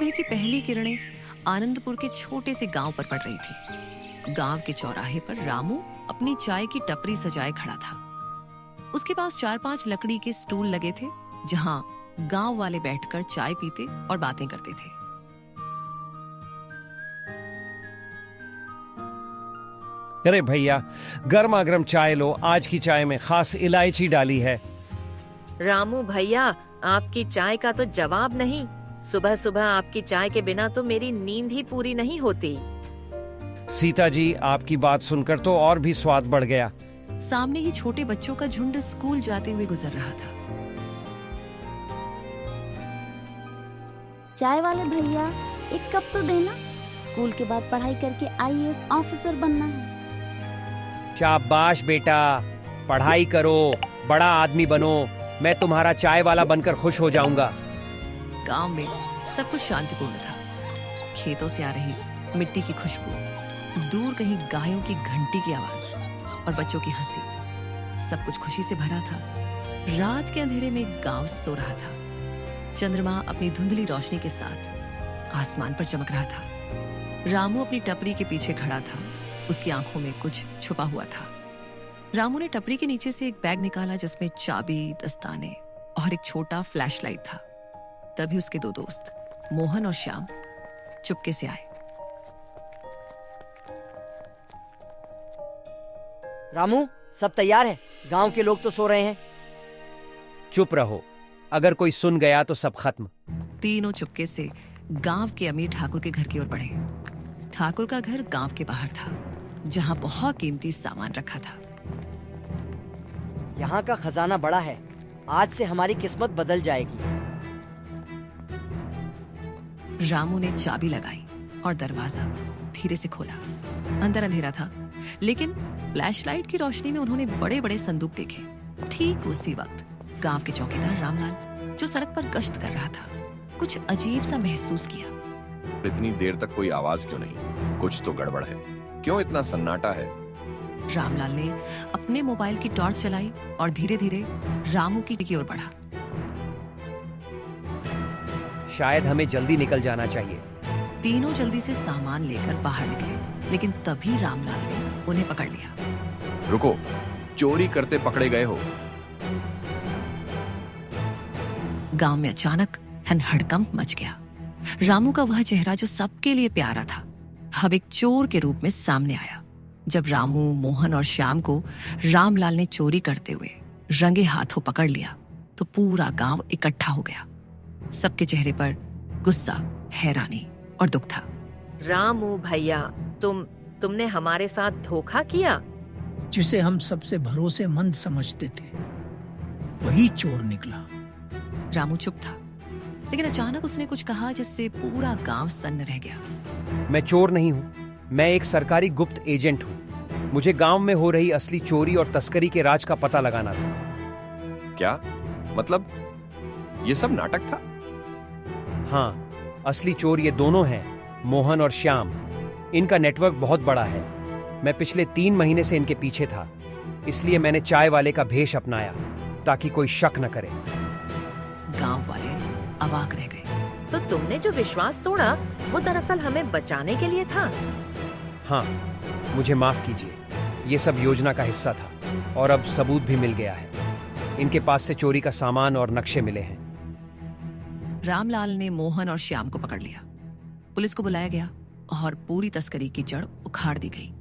सुबह की पहली किरणें आनंदपुर के छोटे से गांव पर पड़ रही थी। गांव के चौराहे पर रामू अपनी चाय की टपरी सजाए खड़ा था। उसके पास 4-5 लकड़ी के स्टूल लगे थे, जहां गांव वाले बैठकर चाय पीते और बातें करते थे। अरे भैया, गर्मा गर्म चाय लो। आज की चाय में खास इलायची डाली है। रामू भैया, आपकी चाय का तो जवाब नहीं। सुबह सुबह आपकी चाय के बिना तो मेरी नींद ही पूरी नहीं होती। सीता जी, आपकी बात सुनकर तो और भी स्वाद बढ़ गया। सामने ही छोटे बच्चों का झुंड स्कूल जाते हुए गुजर रहा था। चाय वाले भैया, एक कप तो देना। स्कूल के बाद पढ़ाई करके आईएएस ऑफिसर बनना है। शाबाश बेटा, पढ़ाई करो, बड़ा आदमी बनो। मैं तुम्हारा चाय वाला बनकर खुश हो जाऊंगा। गांव में सब कुछ शांतिपूर्ण था। खेतों से आ रही मिट्टी की खुशबू, दूर कहीं गायों की घंटी की आवाज और बच्चों की हंसी, सब कुछ खुशी से भरा था। रात के अंधेरे में गांव सो रहा था। चंद्रमा अपनी धुंधली रोशनी के साथ आसमान पर चमक रहा था। रामू अपनी टपरी के पीछे खड़ा था। उसकी आंखों में कुछ छुपा हुआ था। रामू ने टपरी के नीचे से एक बैग निकाला, जिसमें चाबी, दस्ताने और एक छोटा फ्लैशलाइट था। तभी उसके दो दोस्त मोहन और श्याम चुपके से आए। रामू, सब तैयार है। गांव के लोग तो सो रहे हैं। चुप रहो, अगर कोई सुन गया तो सब खत्म। तीनों चुपके से गांव के अमीर ठाकुर के घर की ओर बढ़े। ठाकुर का घर गांव के बाहर था, जहां बहुत कीमती सामान रखा था। यहाँ का खजाना बड़ा है। आज से हमारी किस्मत बदल जाएगी। रामू ने चाबी लगाई और दरवाजा धीरे से खोला। अंदर अंधेरा था, लेकिन फ्लैशलाइट की रोशनी में उन्होंने बड़े बड़े संदूक देखे। ठीक उसी वक्त गांव के चौकीदार रामलाल, जो सड़क पर गश्त कर रहा था, कुछ अजीब सा महसूस किया। इतनी देर तक कोई आवाज क्यों नहीं? कुछ तो गड़बड़ है। क्यों इतना सन्नाटा है? रामलाल ने अपने मोबाइल की टॉर्च चलाई और धीरे धीरे रामू की ओर बढ़ा। शायद हमें जल्दी निकल जाना चाहिए। तीनों जल्दी से सामान लेकर बाहर निकले, लेकिन तभी रामलाल ने उन्हें पकड़ लिया। रुको, चोरी करते पकड़े गए हो। गांव में अचानक हड़कंप मच गया। रामू का वह चेहरा जो सबके लिए प्यारा था, अब एक चोर के रूप में सामने आया। जब रामू, मोहन और श्याम को रामलाल ने चोरी करते हुए रंगे हाथों पकड़ लिया, तो पूरा गांव इकट्ठा हो गया। सबके चेहरे पर गुस्सा, हैरानी और दुख था। रामू भैया, तुमने हमारे साथ धोखा किया। जिसे हम सबसे भरोसेमंद समझते थे, वही चोर निकला। रामू चुप था, लेकिन अचानक उसने कुछ कहा जिससे पूरा गांव सन्न रह गया। मैं चोर नहीं हूँ, मैं एक सरकारी गुप्त एजेंट हूँ। मुझे गांव में हो रही असली चोरी और तस्करी के राज का पता लगाना था। क्या मतलब? ये सब नाटक था? हाँ, असली चोर ये दोनों हैं, मोहन और श्याम। इनका नेटवर्क बहुत बड़ा है। मैं पिछले 3 महीने से इनके पीछे था, इसलिए मैंने चाय वाले का भेष अपनाया, ताकि कोई शक न करे। गांव वाले अवाक रह गए। तो तुमने जो विश्वास तोड़ा, वो दरअसल हमें बचाने के लिए था। हाँ, मुझे माफ कीजिए। ये सब योजना का हिस्सा था, और अब सबूत भी मिल गया है। इनके पास से चोरी का सामान और नक्शे मिले हैं। रामलाल ने मोहन और श्याम को पकड़ लिया। पुलिस को बुलाया गया और पूरी तस्करी की जड़ उखाड़ दी गई।